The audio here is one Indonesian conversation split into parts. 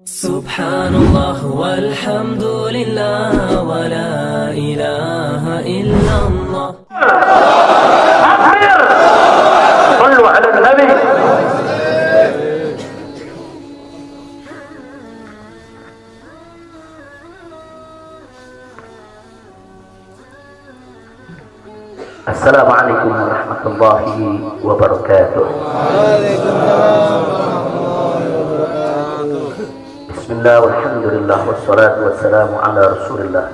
Subhanallah walhamdulillah wa la ilaha illallah. Takbir. Sallu ala nabi. Assalamualaikum warahmatullahi wabarakatuh. Bismillah walhamdulillah wassalatu wassalamu ala rasulillah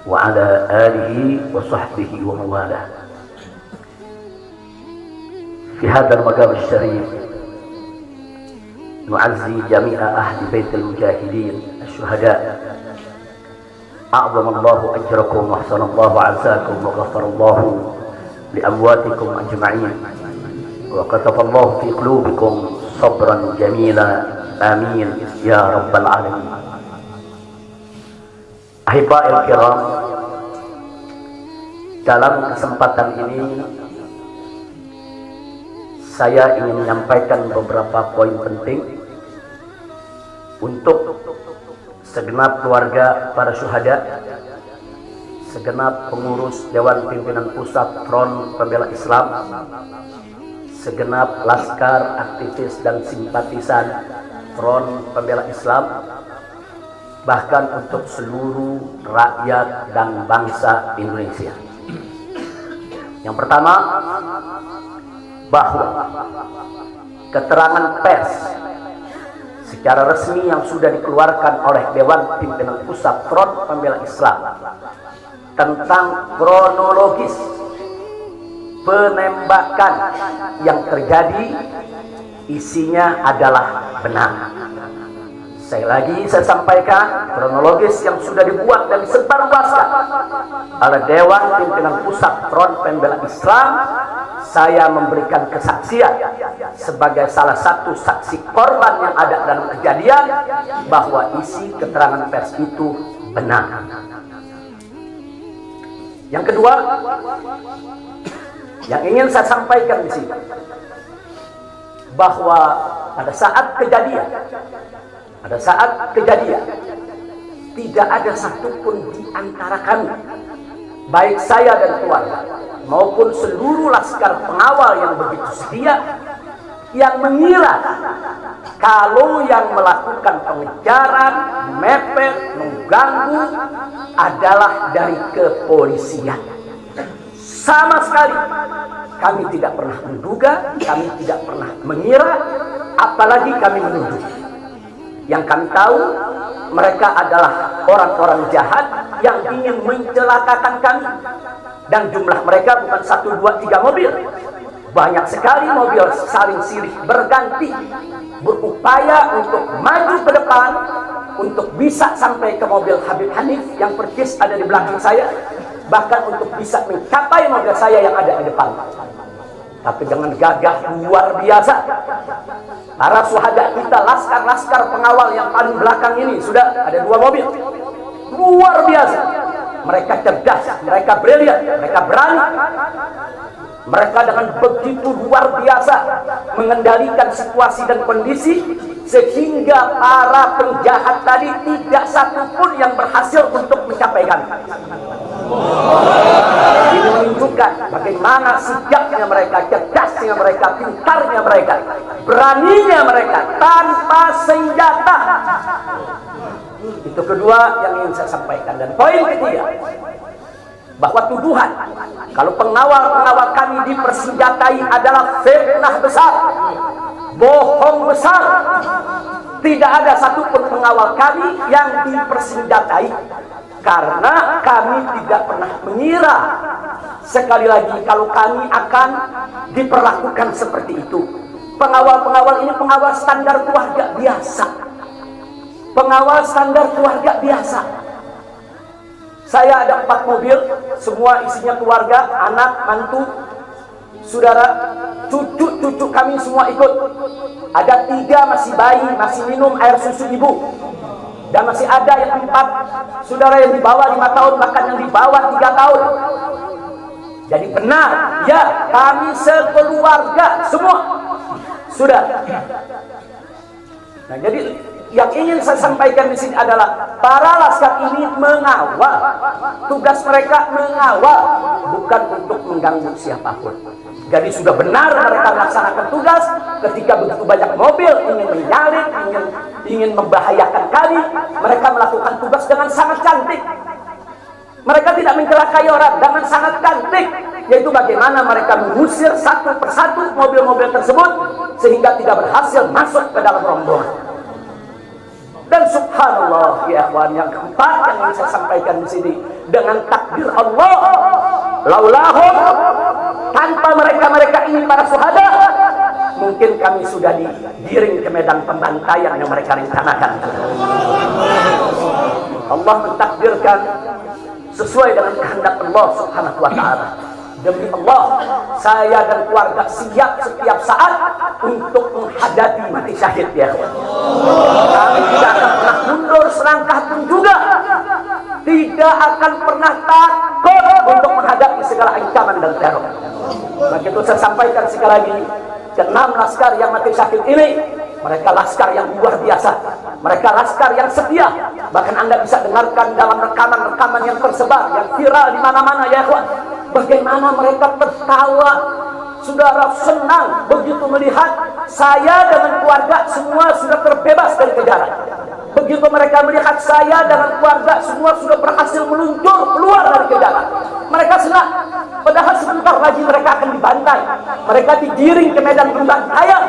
wa ala alihi wa sahbihi wa mawalah. Fi hadzal maqam asy-syarif nu'azzi jami'a ahli baitil mujahidin asy-syuhada. A'zamallahu ajrakum wa ahsanallahu 'azakum wa ghafarallahu li amwatikum ajma'in wa kataballahu fi qulubikum sabran jamila. Amin ya rabbal alamin. Ahiba'il kiram, dalam kesempatan ini saya ingin menyampaikan beberapa poin penting untuk segenap keluarga para syuhada, segenap pengurus Dewan Pimpinan Pusat Front Pembela Islam, segenap laskar, aktivis dan simpatisan Front Pembela Islam, bahkan untuk seluruh rakyat dan bangsa Indonesia. Yang pertama, bahwa keterangan pers secara resmi yang sudah dikeluarkan oleh Dewan Pimpinan Pusat Front Pembela Islam tentang kronologis penembakan yang terjadi isinya adalah benar. Saya sampaikan kronologis yang sudah dibuat dan disebarluaskan oleh Dewan Pimpinan Pusat Front Pembela Islam. Saya memberikan kesaksian sebagai salah satu saksi korban yang ada dalam kejadian bahwa isi keterangan pers itu benar. Yang kedua, yang ingin saya sampaikan di sini, bahwa pada saat kejadian tidak ada satupun di antara kami, baik saya dan keluarga maupun seluruh laskar pengawal yang begitu setia, yang mengira kalau yang melakukan pengejaran, mepet, mengganggu adalah dari kepolisian. Sama sekali kami tidak pernah menduga, kami tidak pernah mengira, apalagi kami menuduh. Yang kami tahu, mereka adalah orang-orang jahat yang ingin mencelakakan kami. Dan jumlah mereka bukan 1, 2, 3 mobil. Banyak sekali mobil saling silih berganti, berupaya untuk maju ke depan, untuk bisa sampai ke mobil Habib Hanif yang persis ada di belakang saya, bahkan untuk bisa mencapai mobil saya yang ada di depan. Tapi dengan gagah luar biasa, para syuhada kita, laskar-laskar pengawal yang paling belakang ini, sudah ada 2 mobil. Luar biasa. Mereka cerdas, mereka brilian, mereka berani. Mereka dengan begitu luar biasa mengendalikan situasi dan kondisi, sehingga para penjahat tadi tidak satupun yang berhasil untuk mencapai kami. Ini menunjukkan bagaimana sigapnya mereka, cerdasnya mereka, pintarnya mereka, beraninya mereka tanpa senjata. Itu kedua yang ingin saya sampaikan. Dan poin ketiga, bahwa tuduhan kalau pengawal-pengawal kami dipersenjatai adalah fitnah besar, bohong besar. Tidak ada satupun pengawal kami yang dipersenjatai, karena kami tidak pernah mengira, sekali lagi, kalau kami akan diperlakukan seperti itu. Pengawal-pengawal ini pengawal standar keluarga biasa. Pengawal standar keluarga biasa. Saya ada 4 mobil, semua isinya keluarga, anak, mantu, saudara, cucu-cucu kami semua ikut. Ada 3 masih bayi, masih minum air susu ibu. Dan masih ada yang 4 saudara yang di bawah 5 tahun, bahkan yang di bawah 3 tahun. Jadi benar, ya, kami sekeluarga semua sudah. Nah, jadi Yang ingin saya sampaikan di sini adalah para laskar ini mengawal. Tugas mereka mengawal, bukan untuk mengganggu siapapun. Jadi sudah benar mereka melaksanakan tugas. Ketika begitu banyak mobil ingin menyalip, ingin membahayakan kami, mereka melakukan tugas dengan sangat cantik. Mereka tidak mencelakai orang dengan sangat cantik, yaitu bagaimana mereka mengusir satu persatu mobil-mobil tersebut sehingga tidak berhasil masuk ke dalam rombongan. Dan subhanallah ya akhwan, yang keempat yang ingin saya sampaikan di sini, dengan takdir Allah, laulahum, tanpa mereka ini para syuhada, mungkin kami sudah digiring ke medan pembantaian yang mereka rencanakan. Allah mentakdirkan sesuai dengan kehendak Allah subhanahu wa ta'ala. Demi Allah, saya dan keluarga siap setiap saat untuk menghadapi mati syahid ya. Kami tidak akan pernah mundur selangkah pun juga. Tidak akan pernah takut untuk menghadapi segala ancaman dan teror. Maka itu saya sampaikan sekali lagi, ke-6 laskar yang mati syahid ini, mereka laskar yang luar biasa. Mereka laskar yang setia. Bahkan Anda bisa dengarkan dalam rekaman-rekaman yang tersebar, yang viral di mana-mana ya kawan. Bagaimana mereka tertawa, saudara, senang begitu melihat saya dengan keluarga semua sudah terbebas dari kejaran. Begitu mereka melihat saya dengan keluarga semua sudah berhasil meluncur keluar dari kejaran, mereka senang. Padahal sebentar lagi mereka akan dibantai. Mereka digiring ke medan pembantaian.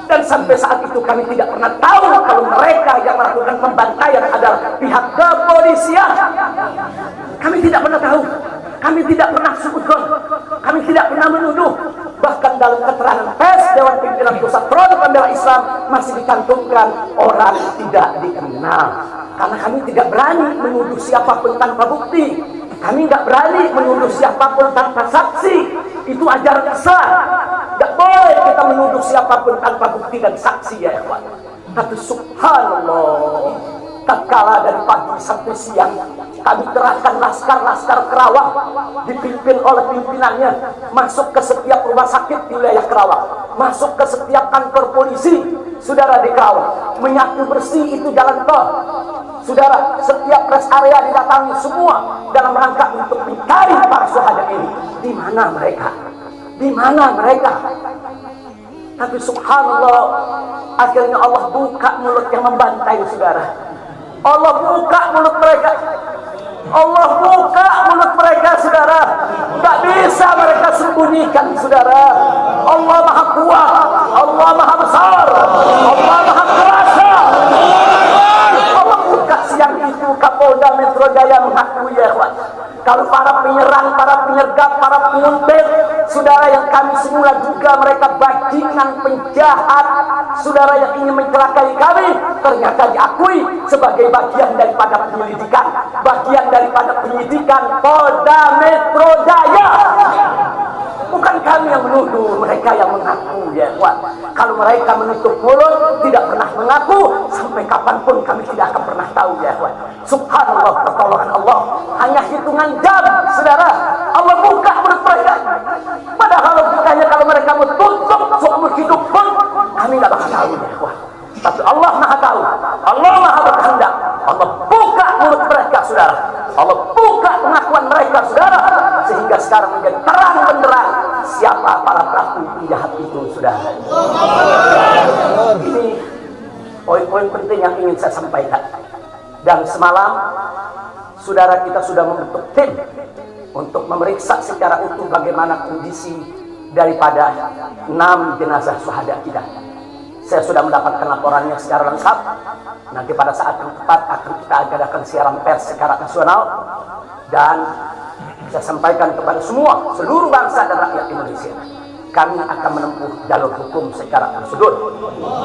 Dan sampai saat itu kami tidak pernah tahu kalau mereka yang melakukan pembantaian adalah pihak kepolisian. Kami tidak pernah tahu. Kami tidak pernah suudzon. Kami tidak pernah menuduh. Bahkan dalam keterangan pers Dewan Pimpinan Pusat Front Pembela Islam masih dicantumkan orang tidak dikenal. Karena kami tidak berani menuduh siapapun tanpa bukti. Kami nggak berani menuduh siapapun tanpa saksi. Itu ajaran Islam. Nggak boleh kita menuduh siapapun tanpa bukti dan saksi ya ikhwan. Tapi subhanallah, tatkala dari pagi sampai siang kami kerahkan laskar-laskar Kerawang dipimpin oleh pimpinannya masuk ke setiap rumah sakit di wilayah Kerawang, masuk ke setiap kantor polisi saudara di Kerawang, menyapu bersih itu jalan tol saudara, setiap rest area didatangi semua dalam rangka untuk mencari para syuhada ini. Di mana mereka? Di mana mereka? Tapi subhanallah, akhirnya Allah buka mulut yang membantai saudara. Allah buka mulut mereka. Allah buka mulut mereka saudara. Tak bisa mereka sembunyikan saudara. Allah maha kuat, Allah maha besar, Allah maha kuasa. Allah buka siang itu. Kapolda Metro Jaya mengakui ya kawan, kalau para penyerang, para penyergap, para penguntit saudara yang kami semula juga mereka bajingan penjahat saudara yang ingin mencelakai kami, ternyata diakui sebagai bagian daripada penyelidikan, bagian daripada penyidikan Polda Metro Jaya. Bukan kami yang menuduh, mereka yang mengaku ya kawan. Kalau mereka menutup mulut, tidak pernah mengaku, sampai kapanpun kami tidak akan pernah tahu ya kawan. Subhanallah, pertolongan Allah hanya hitungan jam saudara. Allah buka mulut mereka. Padahal logikanya kalau mereka mau tutup seumur hidup pun kami tidak bakal tahu ya kawan. Tapi Allah maha tahu, Allah maha berkehendak. Allah buka mulut mereka saudara. Allah buka pengakuan mereka saudara, sehingga sekarang menjadi terang benderang siapa para pelaku penjahat itu saudara. Ini poin-poin penting yang ingin saya sampaikan. Dan semalam saudara kita sudah membentuk tim untuk memeriksa secara utuh bagaimana kondisi daripada 6 jenazah syuhada kita. Saya sudah mendapatkan laporannya secara lengkap. Nanti pada saat yang tepat akan kita adakan siaran pers secara nasional, dan saya sampaikan kepada semua seluruh bangsa dan rakyat Indonesia, kami akan menempuh jalur hukum secara prosedur.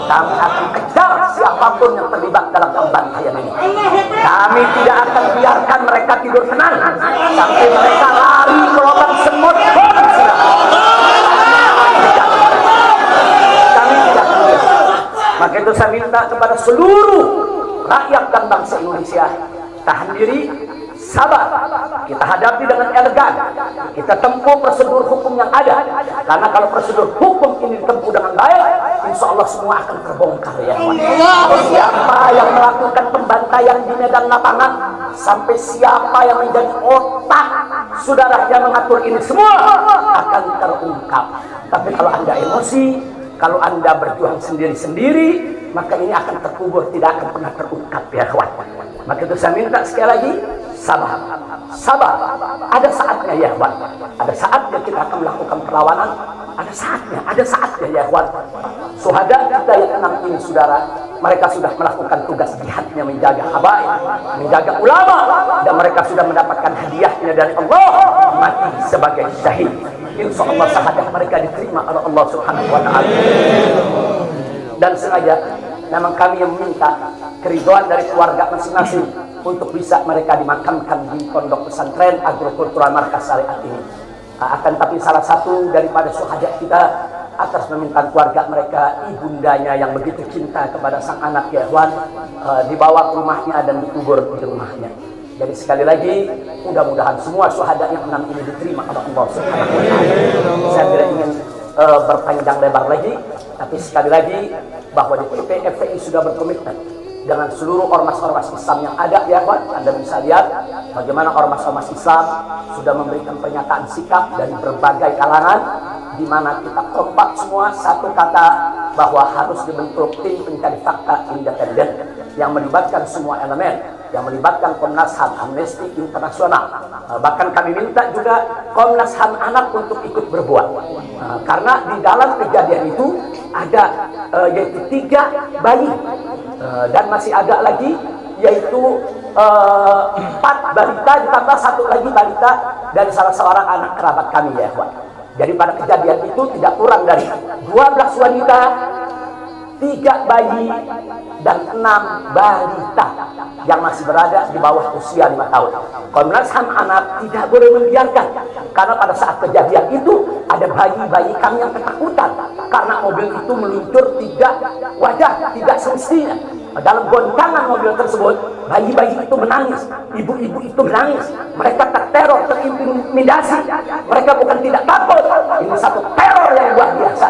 Kami akan kejar siapapun yang terlibat dalam pembantaian ini. Kami tidak akan biarkan mereka tidur tenang sampai mereka lari ke lubang semut. Maka itu saya minta kepada seluruh rakyat dan bangsa Indonesia, tahan diri, sabar, kita hadapi dengan elegan, kita tempuh prosedur hukum yang ada. Karena kalau prosedur hukum ini ditempuh dengan baik, insya Allah semua akan terbongkar ya. Siapa yang melakukan pembantaian di medan lapangan, sampai siapa yang menjadi otak saudara yang mengatur ini semua akan terungkap. Tapi kalau Anda emosi, kalau Anda berjuang sendiri-sendiri, maka ini akan terkubur, tidak akan pernah terungkap ya kawan. Maka itu saya minta sekali lagi, sabar, sabar. Ada saatnya ya kawan. Ada saatnya kita akan melakukan perlawanan. Ada saatnya ya kawan. Syuhada kita yang 6 ini saudara, mereka sudah melakukan tugas jihadnya, menjaga habaib, menjaga ulama, dan mereka sudah mendapatkan hadiahnya dari Allah, mati sebagai syahid. Insya Allah syahadat mereka diterima oleh Allah Subhanahu wa Ta'ala. Dan sengaja memang kami yang meminta keridhaan dari keluarga masing-masing untuk bisa mereka dimakamkan di pondok pesantren agrokultural markas syariat ini. Akan tapi salah satu daripada syuhada kita atas permintaan keluarga mereka, ibundanya yang begitu cinta kepada sang anak ya Ikhwan, dibawa ke rumahnya dan dikubur di rumahnya. Jadi sekali lagi, mudah-mudahan semua syuhada yang 6 ini diterima oleh Allah Subhanahu wa Ta'ala. Saya tidak ingin berpanjang lebar lagi, tapi sekali lagi bahwa DPP FPI sudah berkomitmen dengan seluruh ormas-ormas Islam yang ada ya Pak. Anda bisa lihat bagaimana ormas-ormas Islam sudah memberikan pernyataan sikap dari berbagai kalangan, di mana kita kompak semua satu kata bahwa harus dibentuk tim pencari fakta independen yang melibatkan semua elemen, yang melibatkan Komnas HAM, Amnesty Internasional. Bahkan kami minta juga Komnas HAM anak untuk ikut berbuat. Karena di dalam kejadian itu ada yaitu 3 bayi dan masih ada lagi yaitu 4 balita ditambah 1 lagi balita dari salah seorang anak kerabat kami ya Ikhwan. Jadi pada kejadian itu tidak kurang dari 12 wanita, 3 bayi dan 6 balita yang masih berada di bawah usia 5 tahun. Komnas HAM anak tidak boleh membiarkan, karena pada saat kejadian itu ada bayi-bayi kami yang ketakutan karena mobil itu meluncur tidak wajar, tidak semestinya. Dalam goncangan mobil tersebut, bayi-bayi itu menangis, ibu-ibu itu menangis, mereka terteror, terintimidasi. Mereka bukan tidak takut, ini satu teror yang luar biasa.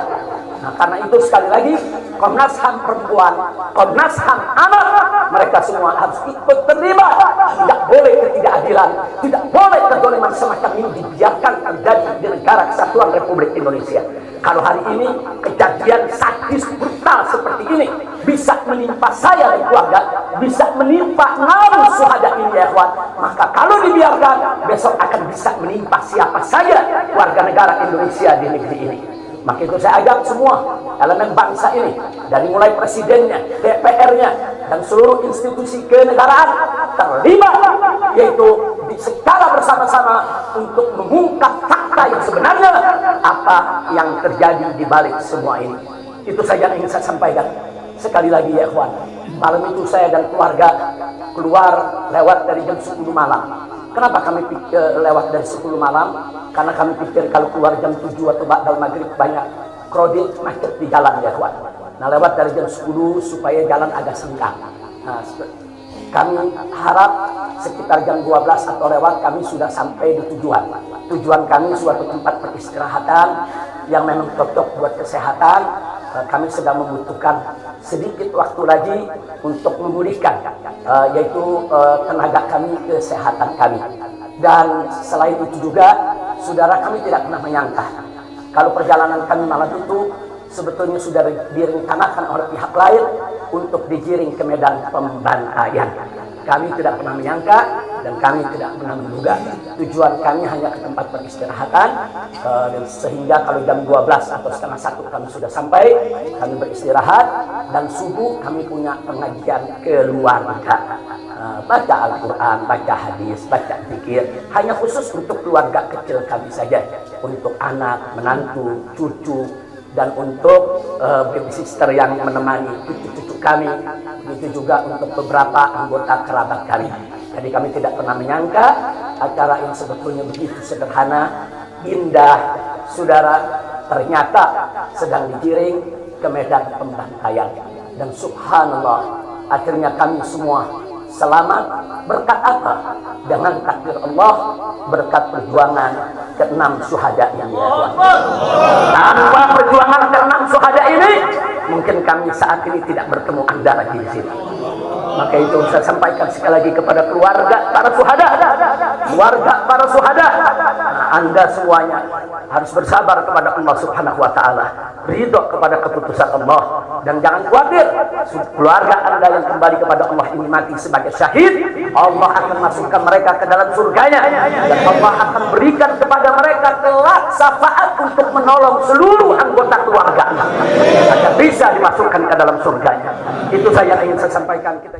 Nah, karena itu sekali lagi Komnas HAM perempuan, Komnas HAM anak, mereka semua harus ikut terlibat. Tidak boleh ketidakadilan, tidak boleh kezaliman semacam ini dibiarkan terjadi di negara kesatuan Republik Indonesia. Kalau hari ini kejadian sadis brutal seperti ini bisa menimpa saya dan keluarga, bisa menimpa 6 syuhada ini ya ikhwan, maka kalau dibiarkan besok akan bisa menimpa siapa saja warga negara Indonesia di negeri ini. Maka itu saya ajak semua elemen bangsa ini, dari mulai presidennya, DPR-nya, dan seluruh institusi kenegaraan terlibat, yaitu secara bersama-sama untuk mengungkap fakta yang sebenarnya apa yang terjadi di balik semua ini. Itu saja yang ingin saya sampaikan. Sekali lagi ya ikhwan, malam itu saya dan keluarga keluar lewat dari jam 10 malam. Kenapa kami lewat dari 10 malam? Karena kami pikir kalau keluar jam 7 atau ba'dal maghrib banyak krodit macet di jalan ya kawan. Nah lewat dari jam 10 supaya jalan agak senggang. Nah, kami harap sekitar jam 12 atau lewat kami sudah sampai di tujuan. Tujuan kami suatu tempat peristirahatan yang memang cocok buat kesehatan. Kami sedang membutuhkan sedikit waktu lagi untuk memulihkan yaitu tenaga kami, kesehatan kami. Dan selain itu juga saudara, kami tidak pernah menyangka kalau perjalanan kami malam itu sebetulnya sudah direncanakan oleh pihak lain untuk digiring ke medan pembantaian. Kami tidak pernah menyangka dan kami tidak pernah menduga. Tujuan kami hanya ke tempat peristirahatan, dan sehingga kalau jam 12 atau setengah 1 kami sudah sampai, kami beristirahat, dan subuh kami punya pengajian keluarga. Baca Al-Quran, baca hadis, baca zikir, hanya khusus untuk keluarga kecil kami saja, untuk anak, menantu, cucu, dan untuk babysitter yang menemani cucu-cucu kami, begitu juga untuk beberapa anggota kerabat kami. Jadi kami tidak pernah menyangka acara yang sebetulnya begitu sederhana, indah, saudara, ternyata sedang digiring ke medan pembantaian. Dan subhanallah, akhirnya kami semua Selamat berkat apa? Dengan takdir Allah, berkat perjuangan ke-6 syuhada ini. Tanpa perjuangan ke-6 syuhada ini, mungkin kami saat ini tidak bertemu Anda lagi di sini. Maka itu saya sampaikan sekali lagi kepada keluarga para syuhada. Keluarga para syuhada, Anda semuanya harus bersabar kepada Allah Subhanahu wa taala, ridho kepada keputusan Allah, dan jangan khawatir, keluarga Anda yang kembali kepada Allah ini mati sebagai syahid, Allah akan masukkan mereka ke dalam surganya, dan Allah akan berikan kepada mereka kelak syafaat untuk menolong seluruh anggota keluarga agar bisa dimasukkan ke dalam surganya. Itu saya ingin saya sampaikan. Kita